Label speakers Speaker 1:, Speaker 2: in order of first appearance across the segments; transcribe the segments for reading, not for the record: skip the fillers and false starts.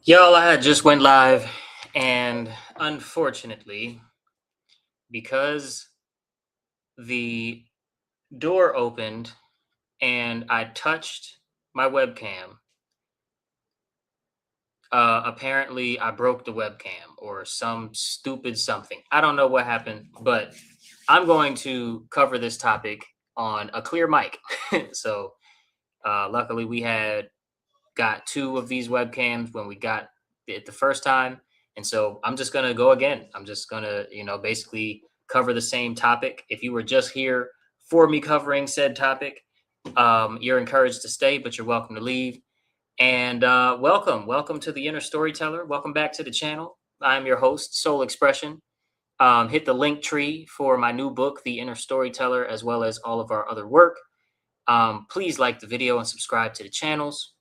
Speaker 1: Y'all, I had just went live, and unfortunately, because the door opened and I touched my webcam, apparently I broke the webcam or some stupid something. I don't know what happened, but I'm going to cover this topic on a clear mic. So, luckily, we had got two of these webcams when we got it the first time. And so I'm just going to go again. I'm just going to, basically cover the same topic. If you were just here for me covering said topic, you're encouraged to stay, but you're welcome to leave. And welcome to the Inner Storyteller. Welcome back to the channel. I'm your host, Soul Expression. Hit the link tree for my new book, The Inner Storyteller, as well as all of our other work. Please like the video and subscribe to the channels.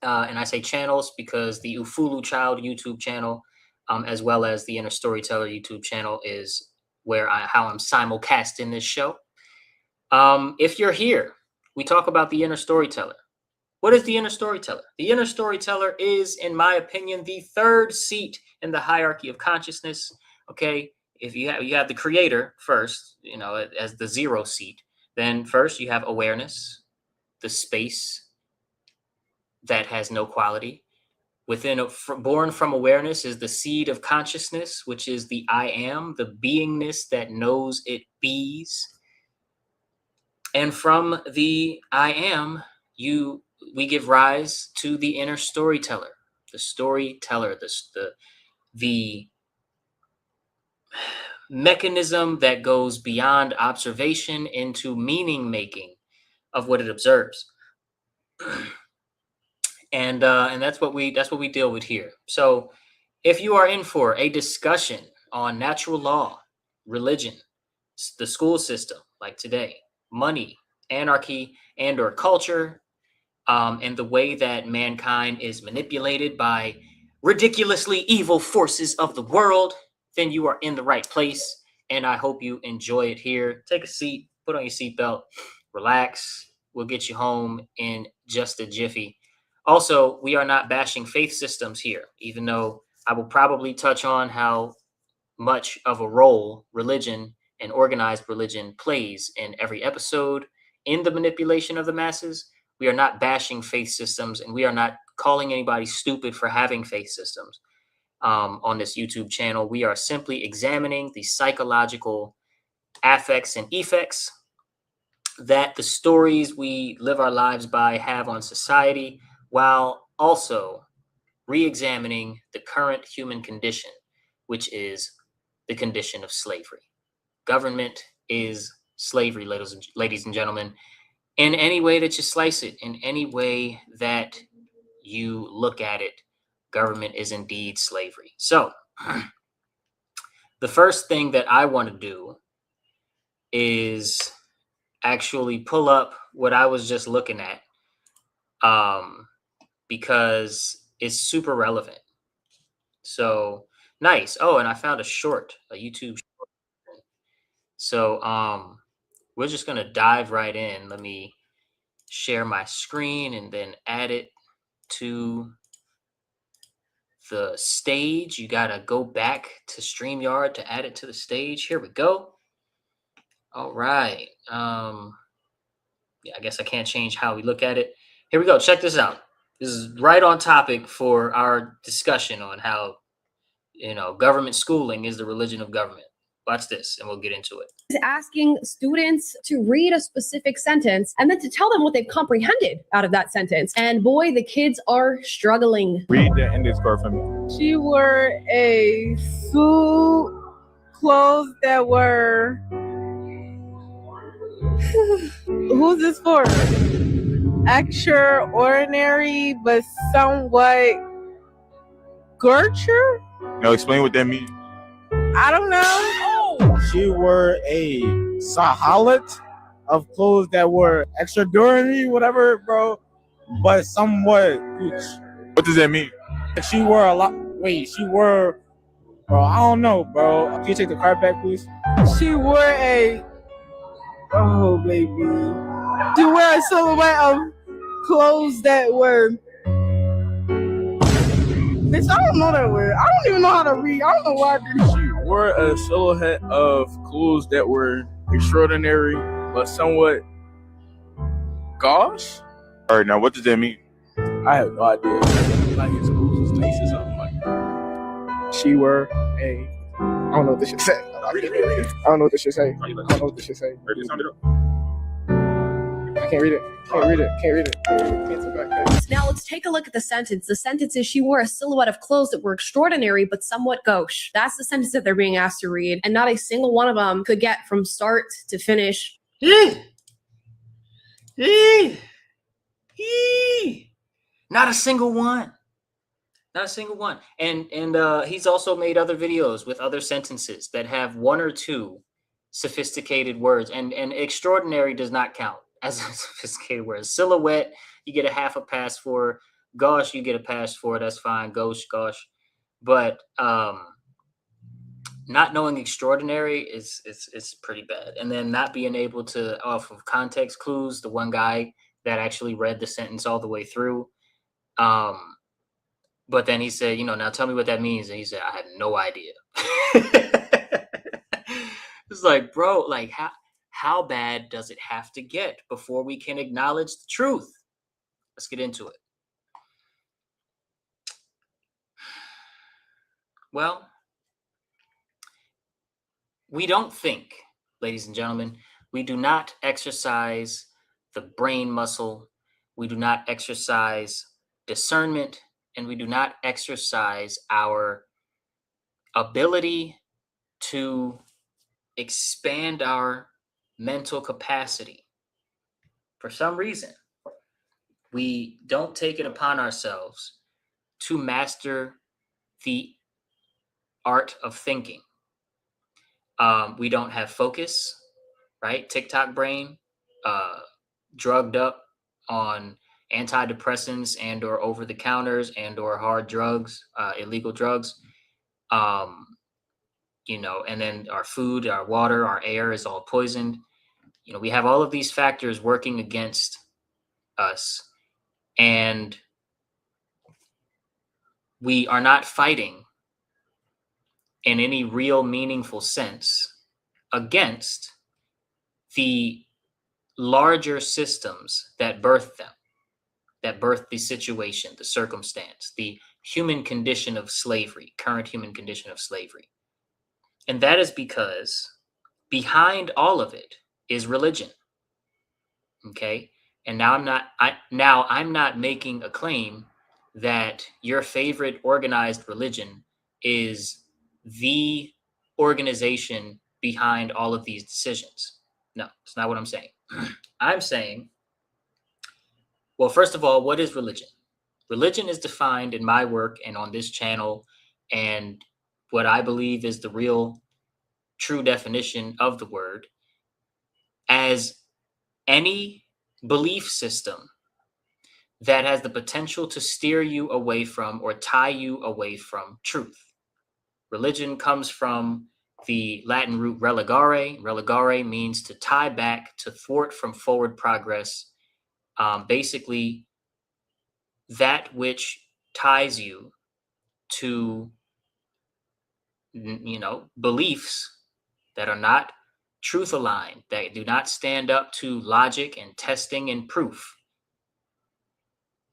Speaker 1: And I say channels because the Ufuluchild YouTube channel, as well as the Inner Storyteller YouTube channel, is how I'm simulcasting this show. If you're here, we talk about the Inner Storyteller. What is the Inner Storyteller? The Inner Storyteller is, in my opinion, the third seat in the hierarchy of consciousness. Okay, if you have the creator first, as the zero seat. Then first you have awareness, the space that has no quality. Born from awareness is the seed of consciousness, which is the I am, the beingness that knows it bees. And from the I am, we give rise to the inner storyteller, the mechanism that goes beyond observation into meaning making of what it observes. And that's what we deal with here. So if you are in for a discussion on natural law, religion, the school system, like today, money, anarchy, and or culture, and the way that mankind is manipulated by ridiculously evil forces of the world, then you are in the right place. And I hope you enjoy it here. Take a seat, put on your seatbelt, relax. We'll get you home in just a jiffy. Also, we are not bashing faith systems here, even though I will probably touch on how much of a role religion and organized religion plays in every episode in the manipulation of the masses. We are not bashing faith systems, and we are not calling anybody stupid for having faith systems on this YouTube channel. We are simply examining the psychological affects and effects that the stories we live our lives by have on society, while also re-examining the current human condition, which is the condition of slavery. Government is slavery, ladies and gentlemen, in any way that you slice it, in any way that you look at it, government is indeed slavery. So the first thing that I want to do is actually pull up what I was just looking at, because it's super relevant. So nice. Oh, and I found a YouTube short. So we're just gonna dive right in. Let me share my screen and then add it to the stage. You gotta go back to StreamYard to add it to the stage. Here we go. All right. Yeah, I guess I can't change how we look at it. Here we go. Check this out. This is right on topic for our discussion on how, government schooling is the religion of government. Watch this and we'll get into it.
Speaker 2: Asking students to read a specific sentence and then to tell them what they've comprehended out of that sentence. And boy, the kids are struggling.
Speaker 3: Read the Inner Story for me.
Speaker 4: She wore a suit, clothes that were... Who's this for? Extraordinary, but somewhat Gertrude?
Speaker 3: No, explain what that means.
Speaker 4: I don't know.
Speaker 5: She wore a sahalat of clothes that were extraordinary, whatever, bro, but somewhat gooch.
Speaker 3: What does that mean?
Speaker 5: She wore a lot. Wait, she wore, bro, I don't know, bro. Can you take the card back, please?
Speaker 4: She wore a... Oh, baby. She wore a silhouette of clothes that were Bitch, I don't know that word. I don't even know how to read. I don't know why I did this.
Speaker 3: She wore a silhouette of clothes that were extraordinary, but somewhat gauche. All right, now what does that mean?
Speaker 5: I have no idea. Like his clothes was nice or something like. She were a. I don't know what this shit say. I don't know what this shit say. I don't know what this shit say. I can't read it. Can't read it. Can't read it. Cancel back.
Speaker 2: Now let's take a look at the sentence. The sentence is she wore a silhouette of clothes that were extraordinary but somewhat gauche. That's the sentence that they're being asked to read, and not a single one of them could get from start to finish.
Speaker 1: Not a single one. Not a single one. And he's also made other videos with other sentences that have one or two sophisticated words. And extraordinary does not count as a sophisticated word. Silhouette, you get a half a pass for. Gosh, you get a pass for. That's fine. Gosh. But not knowing extraordinary is pretty bad. And then not being able to, off of context clues, the one guy that actually read the sentence all the way through. But then he said, now tell me what that means. And he said, I have no idea. It's like, bro, like how bad does it have to get before we can acknowledge the truth? Let's get into it. Well, we don't think, ladies and gentlemen, we do not exercise the brain muscle. We do not exercise discernment, and we do not exercise our ability to expand our mental capacity. For some reason, we don't take it upon ourselves to master the art of thinking. We don't have focus, right? TikTok brain, drugged up on antidepressants and or over the counters and or hard drugs, illegal drugs. And then our food, our water, our air is all poisoned. We have all of these factors working against us, and we are not fighting in any real meaningful sense against the larger systems that birth them, that birth the situation, the circumstance, the human condition of slavery, current human condition of slavery. And that is because behind all of it is religion. Okay? And now I'm not making a claim that your favorite organized religion is the organization behind all of these decisions. No, it's not what I'm saying. I'm saying, well, first of all, what is religion? Religion is defined in my work and on this channel, and what I believe is the real true definition of the word, as any belief system that has the potential to steer you away from or tie you away from truth. Religion comes from the Latin root religare. Religare means to tie back, to thwart from forward progress. Basically, that which ties you to, beliefs that are not truth aligned, that do not stand up to logic and testing and proof.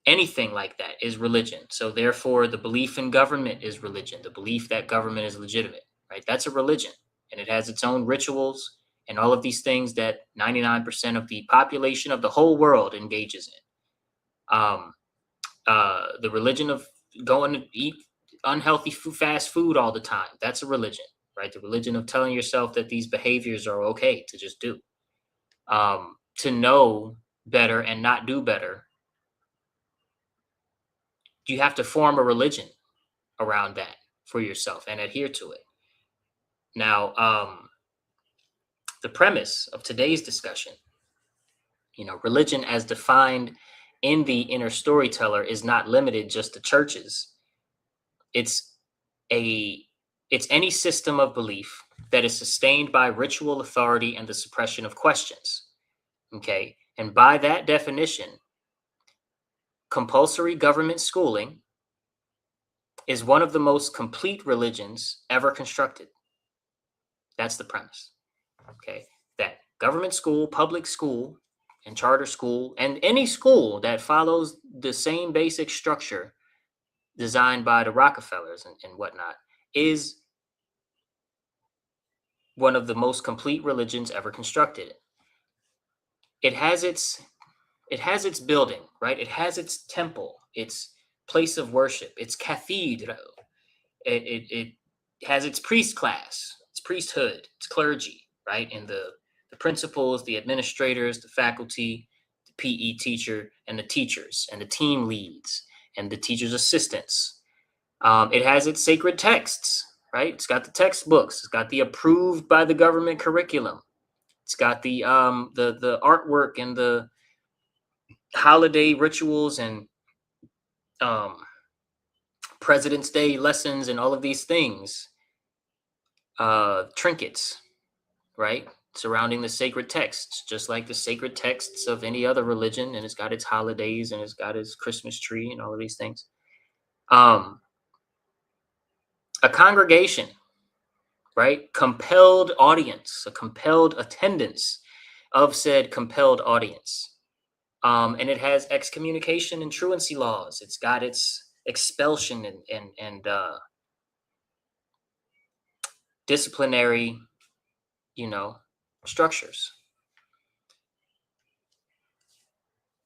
Speaker 1: Anything like that is religion. So therefore, the belief in government is religion. The belief that government is legitimate, right? That's a religion, and it has its own rituals and all of these things that 99% of the population of the whole world engages in. The religion of going to eat unhealthy fast food all the time, that's a religion, right? The religion of telling yourself that these behaviors are okay to just do. To know better and not do better, you have to form a religion around that for yourself and adhere to it. Now, the premise of today's discussion, religion as defined in the Inner Storyteller is not limited just to churches. It's any system of belief that is sustained by ritual authority and the suppression of questions. Okay. And by that definition, compulsory government schooling is one of the most complete religions ever constructed. That's the premise. Okay. That government school, public school, and charter school, and any school that follows the same basic structure designed by the Rockefellers and whatnot is one of the most complete religions ever constructed. It has its building, right? It has its temple, its place of worship, its cathedral. It has its priest class, its priesthood, its clergy, right? And the principals, the administrators, the faculty, the PE teacher, and the teachers, and the team leads, and the teacher's assistants. It has its sacred texts, right? It's got the textbooks. It's got the approved by the government curriculum. It's got the artwork and the holiday rituals and President's Day lessons and all of these things, trinkets, right? Surrounding the sacred texts, just like the sacred texts of any other religion. And it's got its holidays and it's got its Christmas tree and all of these things. A congregation, right? Compelled audience, a compelled attendance of said compelled audience. And it has excommunication and truancy laws. It's got its expulsion and disciplinary, structures.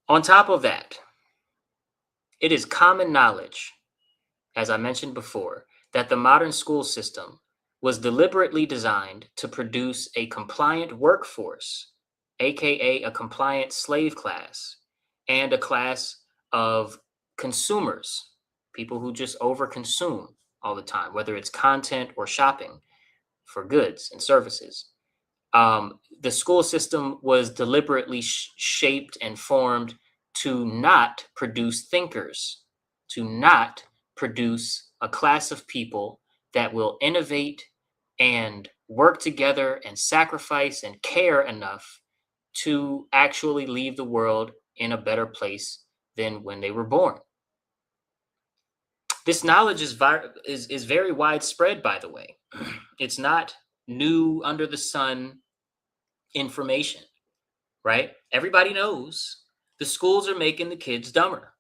Speaker 1: On top of that, it is common knowledge, as I mentioned before, that the modern school system was deliberately designed to produce a compliant workforce, aka a compliant slave class, and a class of consumers, people who just overconsume all the time, whether it's content or shopping for goods and services. The school system was deliberately shaped and formed to not produce thinkers, to not produce a class of people that will innovate and work together and sacrifice and care enough to actually leave the world in a better place than when they were born. This knowledge is very widespread, by the way. It's not new under the sun information, right? Everybody knows the schools are making the kids dumber.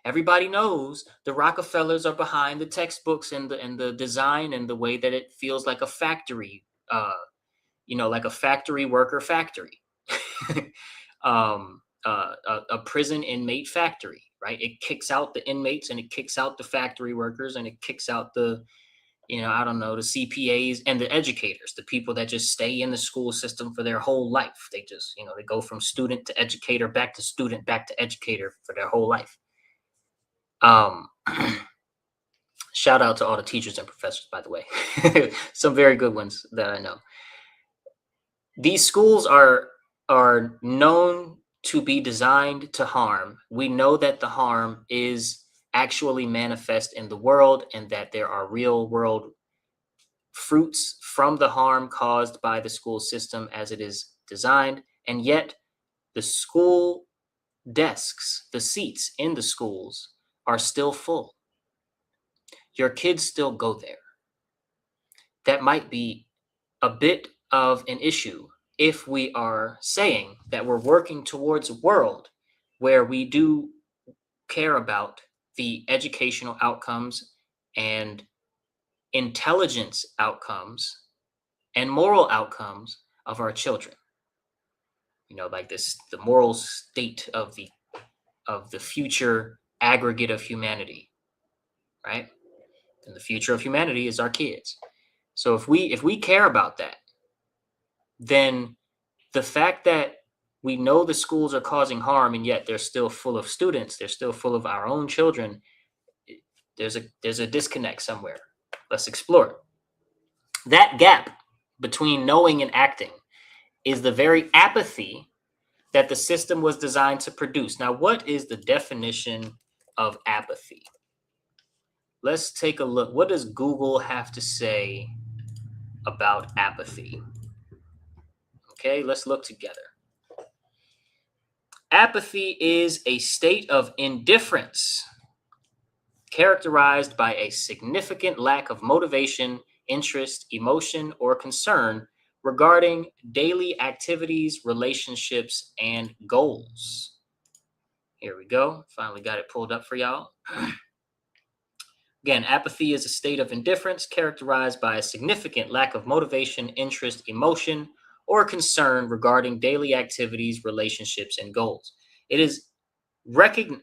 Speaker 1: Everybody knows the Rockefellers are behind the textbooks and the design and the way that it feels like a factory, like a factory worker factory, a prison inmate factory, right? It kicks out the inmates and it kicks out the factory workers and it kicks out the the CPAs and the educators, the people that just stay in the school system for their whole life. They just, they go from student to educator, back to student, back to educator for their whole life. Shout out to all the teachers and professors, by the way. Some very good ones that I know. These schools are known to be designed to harm. We know that the harm is actually manifest in the world and that there are real world fruits from the harm caused by the school system as it is designed. And yet the school desks, the seats in the schools are still full. Your kids still go there. That might be a bit of an issue if we are saying that we're working towards a world where we do care about the educational outcomes and intelligence outcomes and moral outcomes of our children. Like this, the moral state of the future aggregate of humanity, right? And the future of humanity is our kids. So if we care about that, then the fact that we know the schools are causing harm and yet they're still full of students, they're still full of our own children, there's a disconnect somewhere. Let's explore it. That gap between knowing and acting is the very apathy that the system was designed to produce. Now, what is the definition of apathy? Let's take a look. What does Google have to say about apathy? Okay, let's look together. Apathy is a state of indifference characterized by a significant lack of motivation, interest, emotion, or concern regarding daily activities, relationships, and goals. Here we go. Finally got it pulled up for y'all. Again, apathy is a state of indifference characterized by a significant lack of motivation, interest, emotion, or concern regarding daily activities, relationships, and goals. It is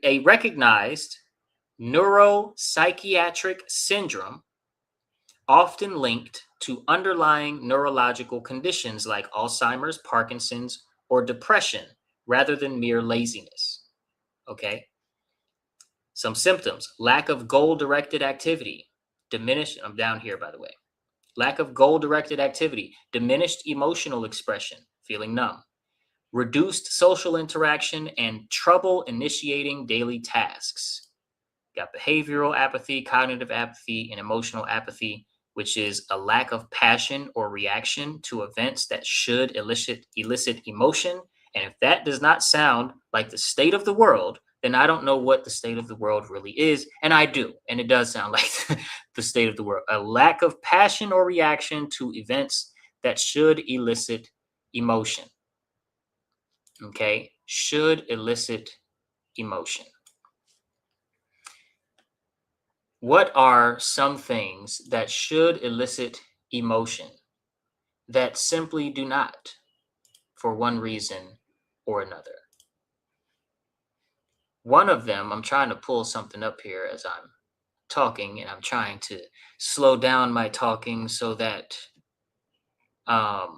Speaker 1: a recognized neuropsychiatric syndrome, often linked to underlying neurological conditions like Alzheimer's, Parkinson's, or depression, rather than mere laziness. Okay? Some symptoms: lack of goal-directed activity, diminished, I'm down here, by the way. Lack of goal-directed activity, diminished emotional expression, feeling numb, reduced social interaction, and trouble initiating daily tasks. Got behavioral apathy, cognitive apathy, and emotional apathy, which is a lack of passion or reaction to events that should elicit emotion. And if that does not sound like the state of the world, then I don't know what the state of the world really is. And I do. And it does sound like the state of the world. A lack of passion or reaction to events that should elicit emotion. Okay? Should elicit emotion. What are some things that should elicit emotion that simply do not, for one reason or another? One of them, I'm trying to pull something up here as I'm talking, and I'm trying to slow down my talking so that oh,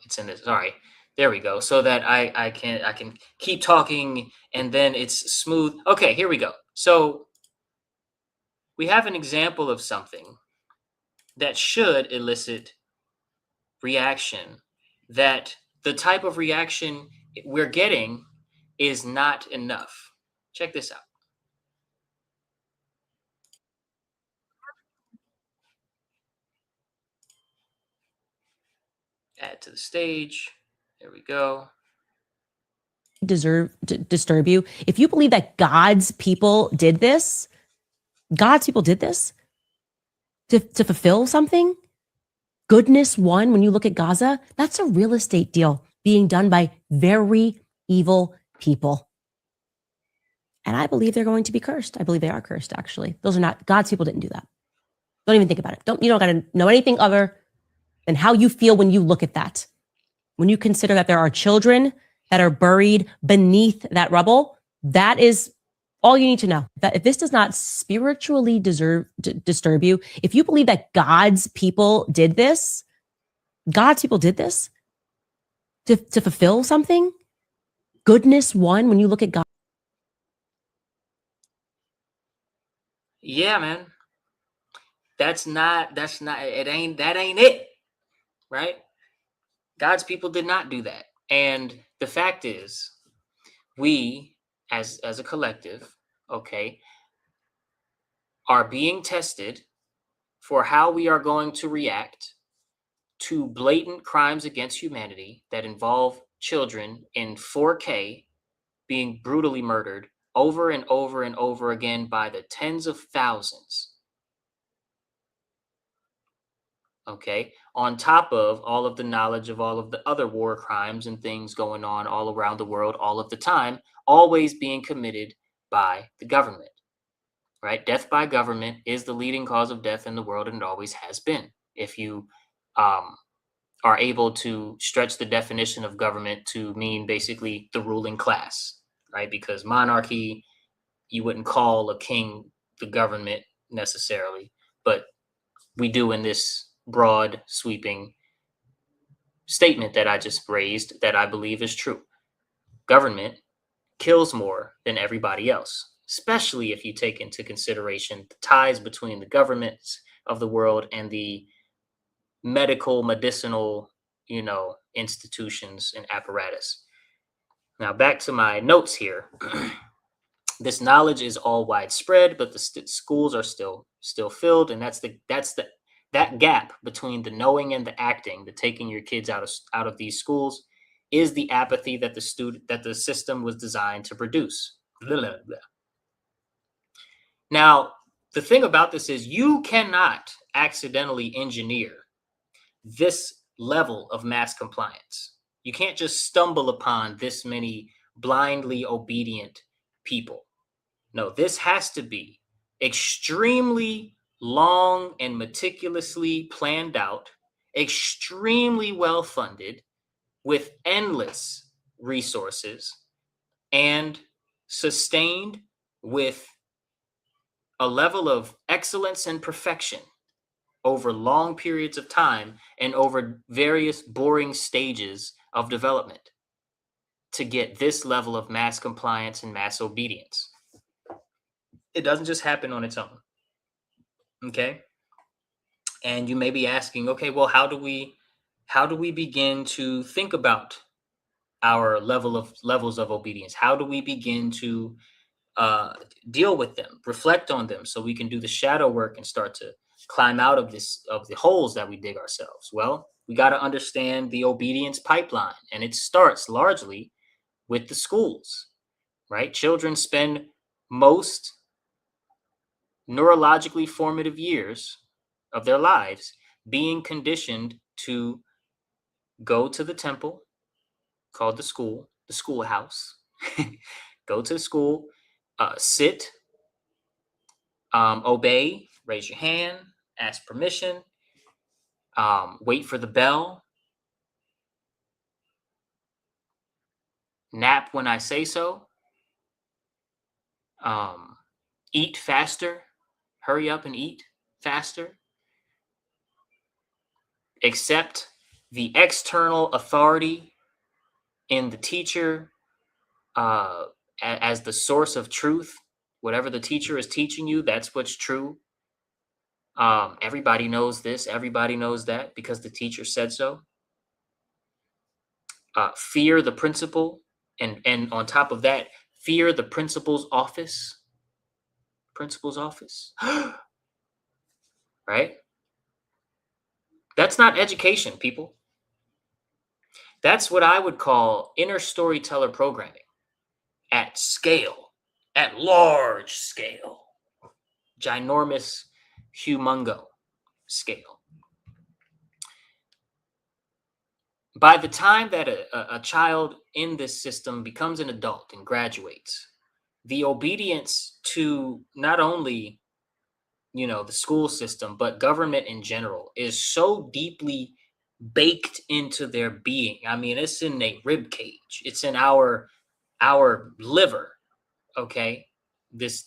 Speaker 1: it's in this. Sorry. There we go. So that I can keep talking and then it's smooth. Okay, here we go. So we have an example of something that should elicit reaction, that the type of reaction we're getting is not enough. Check this out. Add to the stage. There we go.
Speaker 6: Disturb you. If you believe that God's people did this to fulfill something, goodness won. When you look at Gaza, that's a real estate deal being done by very evil people. And I believe they're going to be cursed. I believe they are cursed, actually. Those are not, God's people didn't do that. Don't even think about it. You don't got to know anything other than how you feel when you look at that. When you consider that there are children that are buried beneath that rubble, that is all you need to know. That if this does not spiritually disturb you, if you believe that God's people did this to fulfill something, goodness won. When you look at God.
Speaker 1: Yeah, man. That ain't it, right? God's people did not do that. And the fact is, we as a collective, okay, are being tested for how we are going to react to blatant crimes against humanity that involve children in 4K being brutally murdered over and over and over again by the tens of thousands. Okay, on top of all of the knowledge of all of the other war crimes and things going on all around the world all of the time, always being committed by the government, right? Death by government is the leading cause of death in the world, and it always has been. If you are able to stretch the definition of government to mean basically the ruling class, right? Because monarchy, you wouldn't call a king the government necessarily, but we do in this broad, sweeping statement that I just raised that I believe is true. Government kills more than everybody else, especially if you take into consideration the ties between the governments of the world and the medicinal, institutions and apparatus. Now, back to my notes here. This knowledge is all widespread, but the schools are still filled, and that gap between the knowing and the acting, the taking your kids out of these schools, is the apathy that the system was designed to produce. Blah, blah, blah. Now, the thing about this is you cannot accidentally engineer this level of mass compliance. You can't just stumble upon this many blindly obedient people. No, this has to be extremely long and meticulously planned out, extremely well funded, with endless resources, and sustained with a level of excellence and perfection over long periods of time and over various boring stages of development to get this level of mass compliance and mass obedience. It doesn't just happen on its own. Okay? And you may be asking, okay, well, how do we begin to think about our levels of obedience? How do we begin to deal with them, reflect on them, so we can do the shadow work and start to climb out of the holes that we dig ourselves? Well, we got to understand the obedience pipeline, and it starts largely with the schools, right? Children spend most neurologically formative years of their lives being conditioned to go to the temple called the schoolhouse, go to school, sit, obey, raise your hand, ask permission, wait for the bell, nap when I say so, eat faster, hurry up and eat faster, accept the external authority in the teacher as the source of truth. Whatever the teacher is teaching you, that's what's true. Everybody knows this, everybody knows that because the teacher said so. Fear the principal, and on top of that, fear the principal's office. Principal's office. Right? That's not education, people. That's what I would call inner storyteller programming at scale, at large scale, ginormous, humongo scale. By the time that a child in this system becomes an adult and graduates, the obedience to not only, the school system, but government in general is so deeply baked into their being. I mean, it's in a rib cage. It's in our liver. Okay, this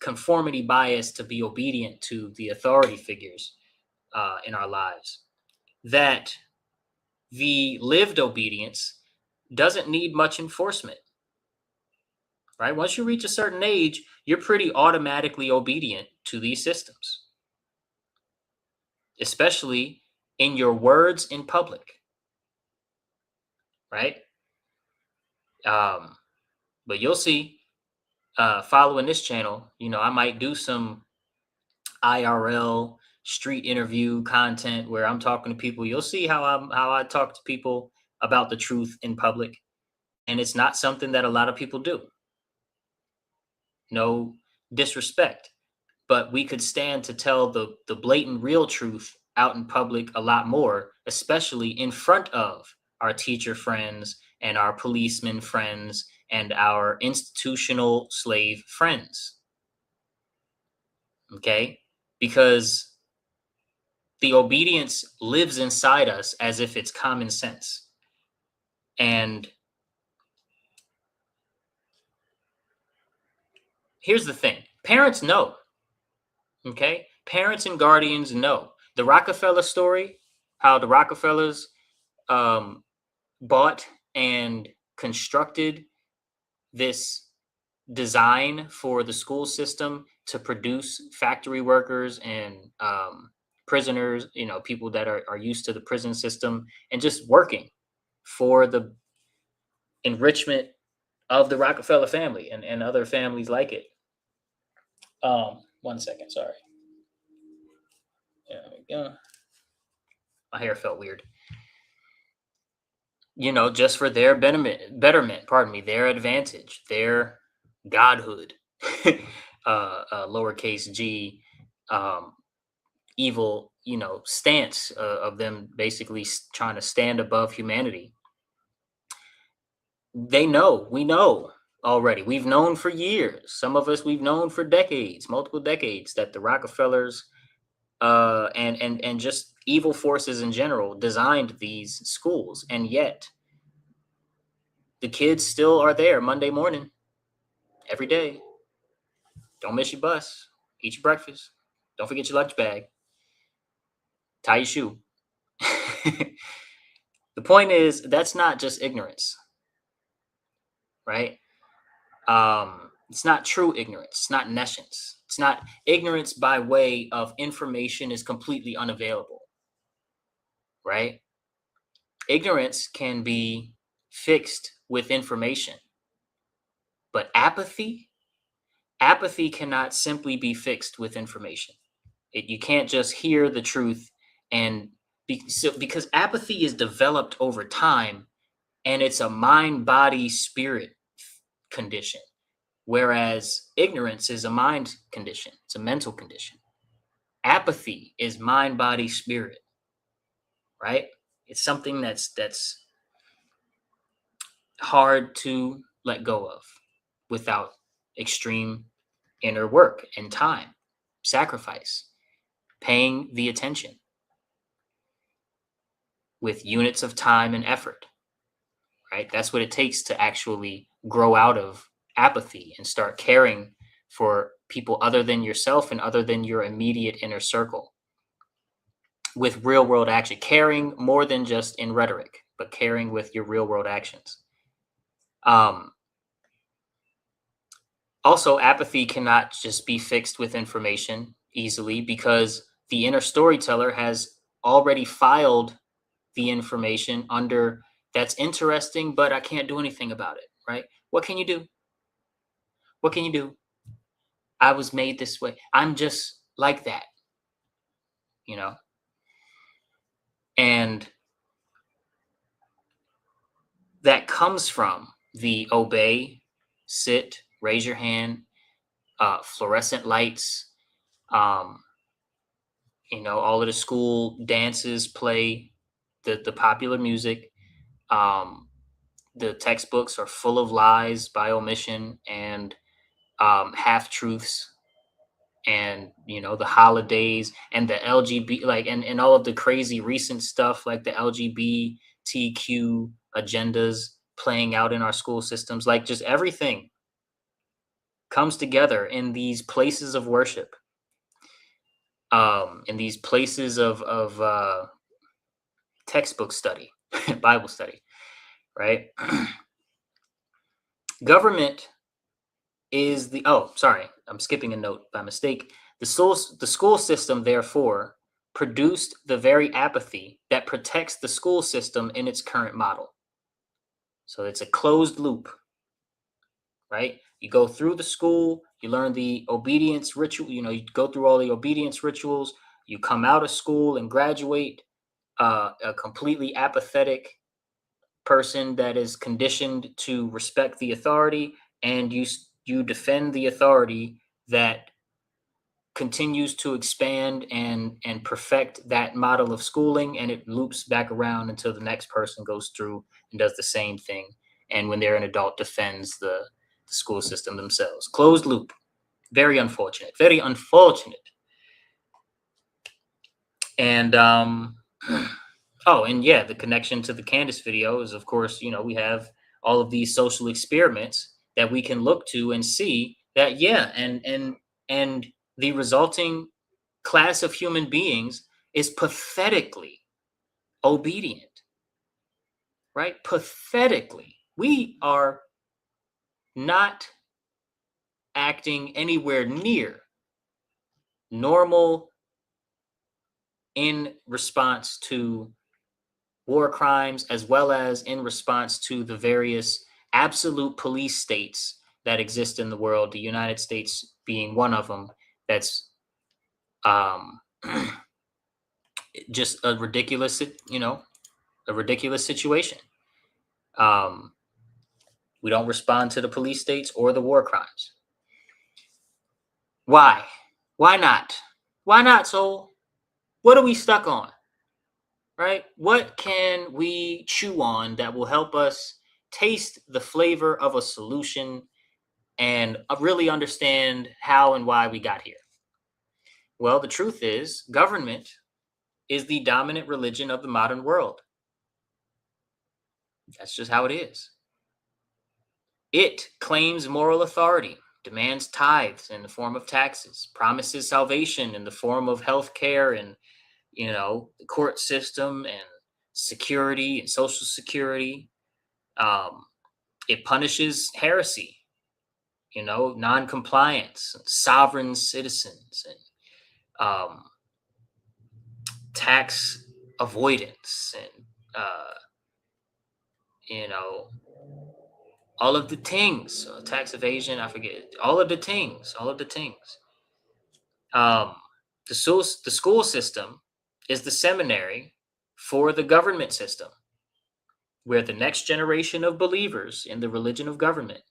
Speaker 1: conformity bias to be obedient to the authority figures in our lives, that the lived obedience doesn't need much enforcement. Right? Once you reach a certain age, you're pretty automatically obedient to these systems, especially in your words in public. Right? But you'll see, following this channel, I might do some IRL street interview content where I'm talking to people. You'll see how I talk to people about the truth in public, and it's not something that a lot of people do. No disrespect, but we could stand to tell the blatant real truth out in public a lot more, especially in front of our teacher friends and our policeman friends and our institutional slave friends. Okay? Because the obedience lives inside us as if it's common sense. And here's the thing. Parents know. Okay? Parents and guardians know. The Rockefeller story, how the Rockefellers bought and constructed this design for the school system to produce factory workers and prisoners, people that are used to the prison system and just working for the enrichment of the Rockefeller family and other families like it. 1 second, sorry. There we go. My hair felt weird. just for their betterment, pardon me, their advantage, their godhood, lowercase g, um, evil, stance of them basically trying to stand above humanity. We know already. We've known for years. Some of us, we've known for decades, multiple decades, that the Rockefellers and just evil forces in general designed these schools, and yet the kids still are there Monday morning, every day. Don't miss your bus. Eat your breakfast. Don't forget your lunch bag. Tie your shoe. The point is, that's not just ignorance, right? It's not true ignorance. It's not nescience. It's not ignorance by way of information is completely unavailable, right? Ignorance can be fixed with information, but apathy cannot simply be fixed with information. You can't just hear the truth and because apathy is developed over time, and it's a mind, body, spirit condition, whereas ignorance is a mind condition. It's a mental condition. Apathy is mind, body, spirit, right? It's something that's hard to let go of without extreme inner work and time, sacrifice, paying the attention with units of time and effort, right? That's what it takes to actually grow out of apathy and start caring for people other than yourself and other than your immediate inner circle with real world action, caring more than just in rhetoric, but caring with your real world actions. Also, apathy cannot just be fixed with information easily, because the inner storyteller has already filed the information under that's interesting, but I can't do anything about it, right? What can you do? What can you do? I was made this way. I'm just like that, And that comes from the obey, sit, raise your hand, fluorescent lights, all of the school dances play the popular music. The textbooks are full of lies by omission and half truths, and the holidays and the LGBT, and all of the crazy recent stuff, like the LGBTQ agendas playing out in our school systems. Like, just everything comes together in these places of worship, in these places of textbook study, Bible study, right? Government is I'm skipping a note by mistake. The school system, therefore, produced the very apathy that protects the school system in its current model. So it's a closed loop, right? You go through the school, you learn the obedience ritual, you go through all the obedience rituals, you come out of school and graduate a completely apathetic person that is conditioned to respect the authority, and you defend the authority that continues to expand and perfect that model of schooling, and it loops back around until the next person goes through and does the same thing, and when they're an adult, defends the school system themselves. Closed loop. Very unfortunate. And oh, and yeah, the connection to the Candace video is, of course, we have all of these social experiments that we can look to and see that, yeah, and the resulting class of human beings is pathetically obedient, right? Pathetically. We are not acting anywhere near normal in response to war crimes, as well as in response to the various absolute police states that exist in the world, the United States being one of them. That's just a ridiculous situation. We don't respond to the police states or the war crimes. Why? Why not? Why not, Soul? What are we stuck on? Right? What can we chew on that will help us taste the flavor of a solution and really understand how and why we got here? Well, the truth is, government is the dominant religion of the modern world. That's just how it is. It claims moral authority, demands tithes in the form of taxes, promises salvation in the form of health care and, the court system and security and social security. It punishes heresy, non-compliance, sovereign citizens, and tax avoidance, and all of the things, tax evasion, I forget, all of the things. The school system is the seminary for the government system, where the next generation of believers in the religion of government,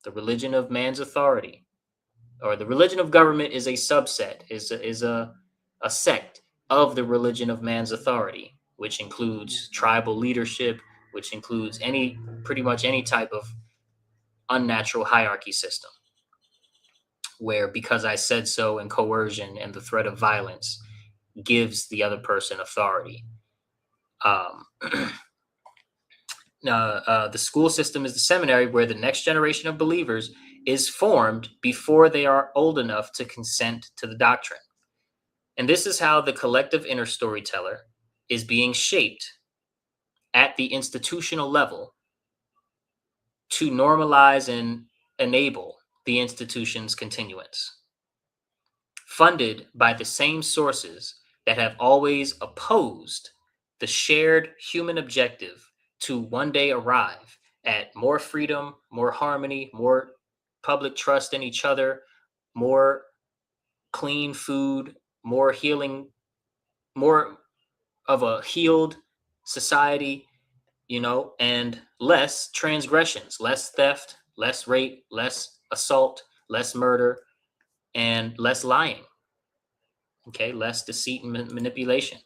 Speaker 1: the religion of man's authority, or the religion of government is a subset, is a sect of the religion of man's authority, which includes tribal leadership, which includes pretty much any type of unnatural hierarchy system, where because I said so and coercion and the threat of violence gives the other person authority. The school system is the seminary where the next generation of believers is formed before they are old enough to consent to the doctrine. And this is how the collective inner storyteller is being shaped at the institutional level to normalize and enable the institution's continuance. Funded by the same sources that have always opposed the shared human objective to one day arrive at more freedom, more harmony, more public trust in each other, more clean food, more healing, more of a healed society, and less transgressions, less theft, less rape, less assault, less murder, and less lying. Okay, less deceit and manipulation.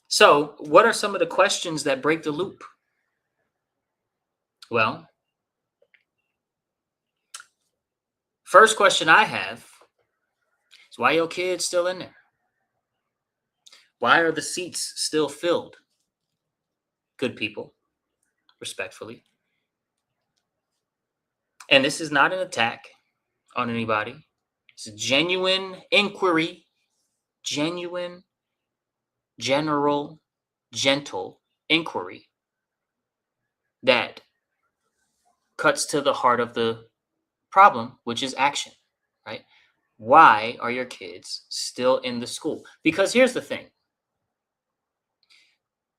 Speaker 1: So, what are some of the questions that break the loop? Well, first question I have is, why your kids still in there? Why are the seats still filled? Good people, respectfully. And this is not an attack on anybody. It's a genuine inquiry, genuine, general, gentle inquiry that cuts to the heart of the problem, which is action, right? Why are your kids still in the school? Because here's the thing.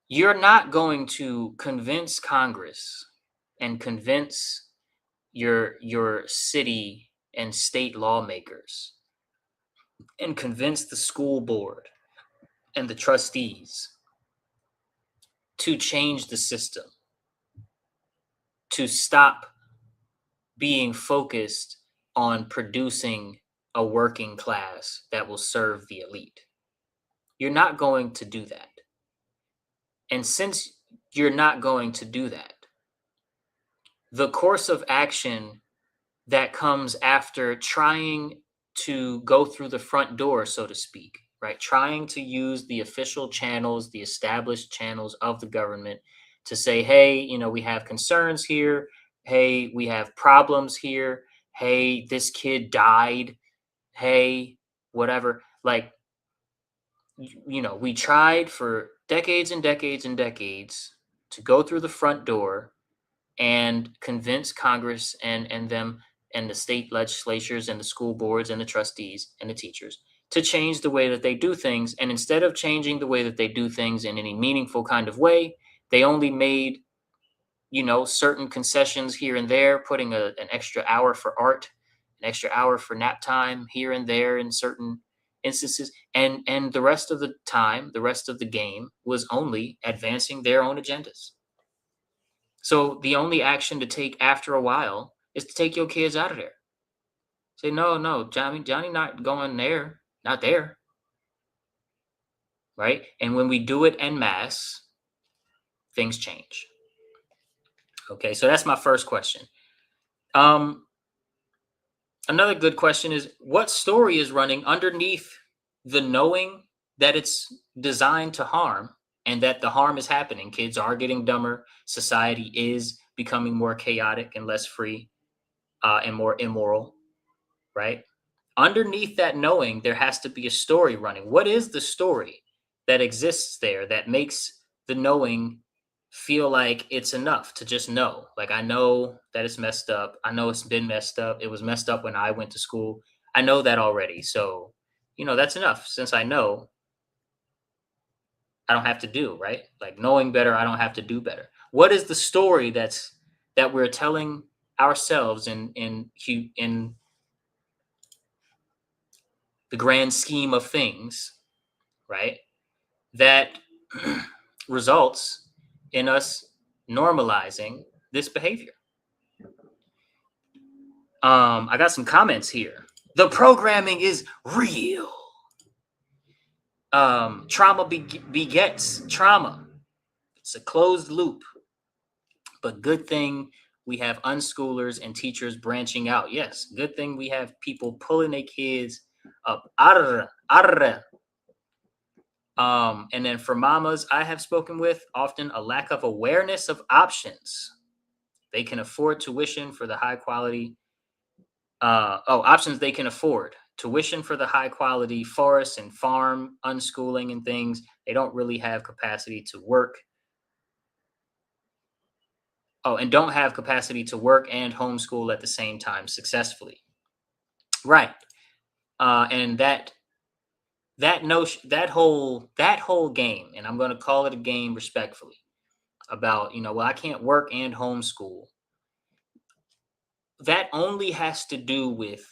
Speaker 1: You're not going to convince Congress and convince your city and state lawmakers and convince the school board and the trustees to change the system, to stop being focused on producing a working class that will serve the elite. You're not going to do that. And since you're not going to do that, the course of action that comes after trying to go through the front door, so to speak, right? Trying to use the official channels, the established channels of the government to say, hey, we have concerns here. Hey, we have problems here. Hey, this kid died. Hey, whatever. Like, we tried for decades and decades and decades to go through the front door and convince Congress and them and the state legislatures and the school boards and the trustees and the teachers to change the way that they do things. And instead of changing the way that they do things in any meaningful kind of way, they only made, certain concessions here and there, putting an extra hour for art, an extra hour for nap time here and there in certain instances. And the rest of the time, the rest of the game was only advancing their own agendas. So the only action to take after a while is to take your kids out of there. Say, no, Johnny not going there, not there. Right? And when we do it en masse, things change. Okay, so that's my first question. Another good question is, what story is running underneath the knowing that it's designed to harm and that the harm is happening? Kids are getting dumber. Society is becoming more chaotic and less free and more immoral, right? Underneath that knowing, there has to be a story running. What is the story that exists there that makes the knowing feel like it's enough to just know? Like, I know that it's messed up. I know it's been messed up. It was messed up when I went to school. I know that already. So, that's enough. Since I know, I don't have to do, right? Like, knowing better, I don't have to do better. What is the story that we're telling ourselves in the grand scheme of things, right? That results in us normalizing this behavior. I got some comments here. The programming is real. Trauma begets trauma. It's a closed loop. But good thing we have unschoolers and teachers branching out. Yes, good thing we have people pulling their kids up out of there. And then for mamas I have spoken with, often a lack of awareness of options. They can afford tuition for the high quality. Options they can afford. Tuition for the high quality forest and farm unschooling and things. They don't really have capacity to work. And don't have capacity to work and homeschool at the same time successfully. Right. And that notion, that whole game, and I'm going to call it a game respectfully, about, well, I can't work and homeschool. That only has to do with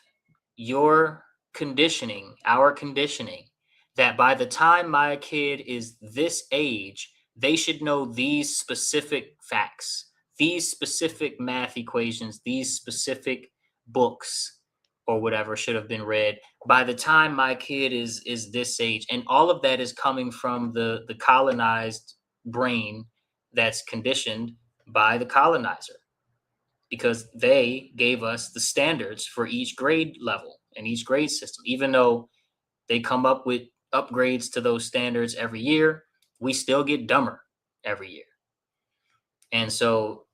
Speaker 1: your conditioning, our conditioning, that by the time my kid is this age, they should know these specific facts, these specific math equations, these specific books or whatever should have been read by the time my kid is this age. And all of that is coming from the colonized brain that's conditioned by the colonizer, because they gave us the standards for each grade level and each grade system. Even though they come up with upgrades to those standards every year, we still get dumber every year. And so,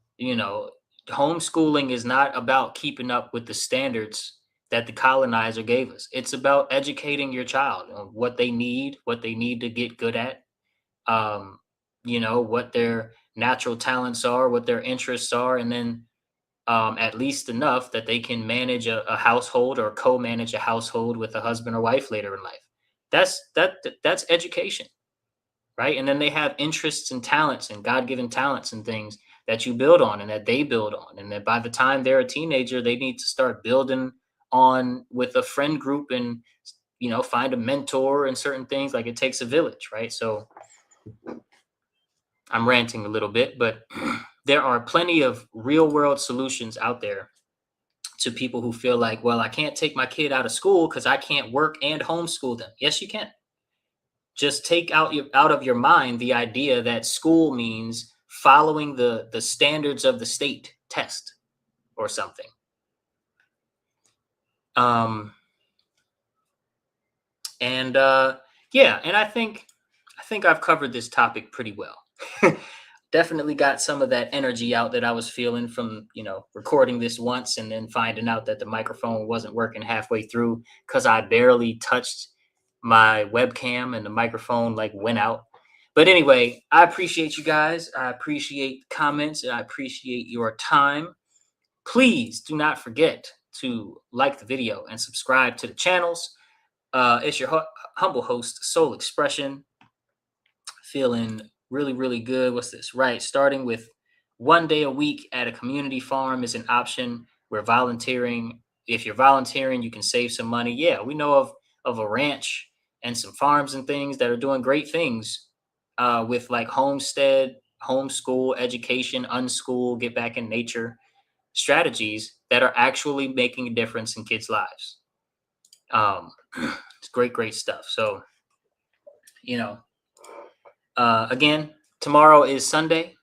Speaker 1: homeschooling is not about keeping up with the standards that the colonizer gave us. It's about educating your child on what they need to get good at, what their natural talents are, what their interests are, and then at least enough that they can manage a household or co-manage a household with a husband or wife later in life. That's education, right? And then they have interests and talents and God-given talents and things that you build on and that they build on. And that by the time they're a teenager, they need to start building on with a friend group and, find a mentor and certain things. Like, it takes a village, right? So I'm ranting a little bit, but there are plenty of real world solutions out there to people who feel like, well, I can't take my kid out of school because I can't work and homeschool them. Yes, you can. Just take out of your mind the idea that school means following the standards of the state test or something. And I think I've covered this topic pretty well. Definitely got some of that energy out that I was feeling from, recording this once and then finding out that the microphone wasn't working halfway through because I barely touched my webcam and the microphone went out. But anyway, I appreciate you guys. I appreciate comments and I appreciate your time. Please do not forget to like the video and subscribe to the channels. It's your humble host, Soul Expression, feeling really, really good. What's this? Right. Starting with 1 day a week at a community farm is an option. We're volunteering. If you're volunteering, you can save some money. Yeah, we know of a ranch and some farms and things that are doing great things with homestead homeschool, education, unschool, get back in nature strategies that are actually making a difference in kids' lives. It's great stuff. So, you know, again, tomorrow is Sunday,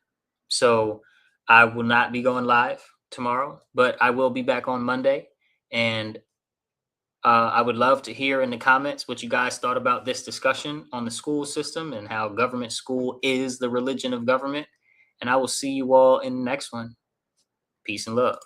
Speaker 1: so I will not be going live tomorrow, but I will be back on Monday. And I would love to hear in the comments what you guys thought about this discussion on the school system and how government school is the religion of government. And I will see you all in the next one. Peace and love.